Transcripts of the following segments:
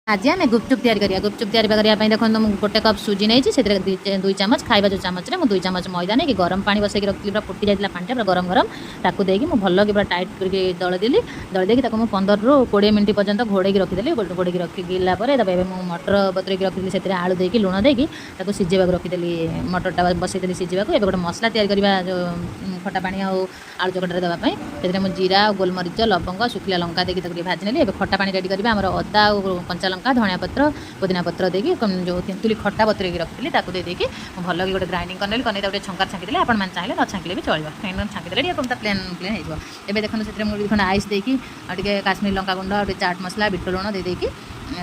आज आम गुपचुप तैयारी करिया गुपचुप तैयारी करने देखो मुझे गोटे कप सुजी नहीं दुई चामच खाଇବା जो चामच मुझे 2 चामच मैदा नहीं गरम पानी बसैक रखी पूरा फुटी जाता पानी पूरा गरम गरम ताकू देकी मुझे भल कि पूरा टाइट करके दलदेली दलदेकी 15 ରୁ 20 मिनट पर्यंत घोड़े रखीदेली घोड़े रखीला मटर बतरक रखी से आलू देकी लुण देकी सिझेक रखीदेली मटरटा बसईदेली सिझाक गोटे मसला तैयारी करवा जो खटा पानी आलू चकटा देवाई से मुझे जीरा गोलमरीच लवंग शुखिला लंका देकी भाजी नेली खटा पानी रेडी करवा आम अदा और कंचा लंका धनिया पत्र पुदीना पत्र देकी जो तेंतुली खटा बतरक रखी देखी भल कि गोटे ग्राइंडिंग करनेली कने छंकार छाँकीदेली आप चाहिए न छाँकिले भी चलो कहीं छाँकीदेली प्लेन प्लेन हो देखो से खंड आइस देकी काश्मीर लंका गुंड चाट मसला बिट लुण देकी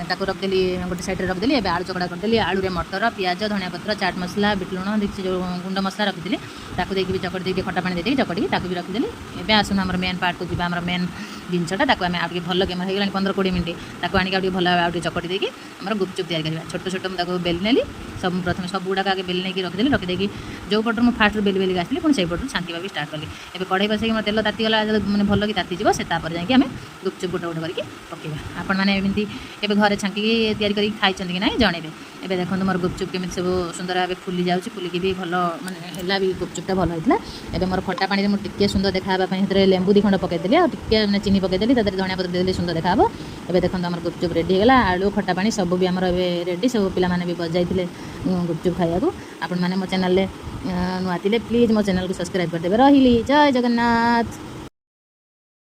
ताको रखदेली गोटे साइड में रखदेली आलू चकड़ा करदेली आलू रे मटर प्याज धनिया पत्र चाट मसला बिट लुण देखिए जो गुंड मसला रखीदी ताको देकी भी चकड़ी देकी खटा पानी देकी चकड़ी ताको भी रखदेली एबे आसुन हमर मेन पार्ट को जीवा हमर मेन जिनसटा ताको आमे आगे भल के हो गला 15-20 मिनट ताको आनी आगे भल आगे चकड़ी देकी हमर गुपचुप तैयार करवा छोट छोट ताको बेल नेली सब प्रथम सब गुड़ाक आगे बेल नहीं रखदेली रखीदेकी जो पटर मुझे फास्ट बेली बेली आसली पुणी से पटर छांकिबा भी स्टार्ट कली एबे कढ़ई बसैक मोर तेल तातीगला मैंने भल कि तातीज से जाकि आम गुपचुप गोटे गोटे करके पकेबा आपण मैंने एमती एबे घरे छांकी तैयारी करी खाइछन कि नहीं जणेबे एबे देखो मोर गुपचुप केमी सब सुंदर भाव फुली जाऊँगी फुलिकी भी भल माने हला भी गुपचुपटा भल होता है मोर खटा पानी मुझे टिके सुंदर देखापी लेंबू 2 खंड पकईदेली और टिके मैंने चीनी पकईदेली धनिया पत्र देदेली सुंदर देखा एबे देखो आम गुपचुप रेडी होगा आलू खटा पानी सब भी आमर रेडी सब पिला भी बजाई गुपचुप खाया आपण मैंने मो चैनल नुआ प्लीज मो चैनल को सब्सक्राइब करदे रही जय जगन्नाथ।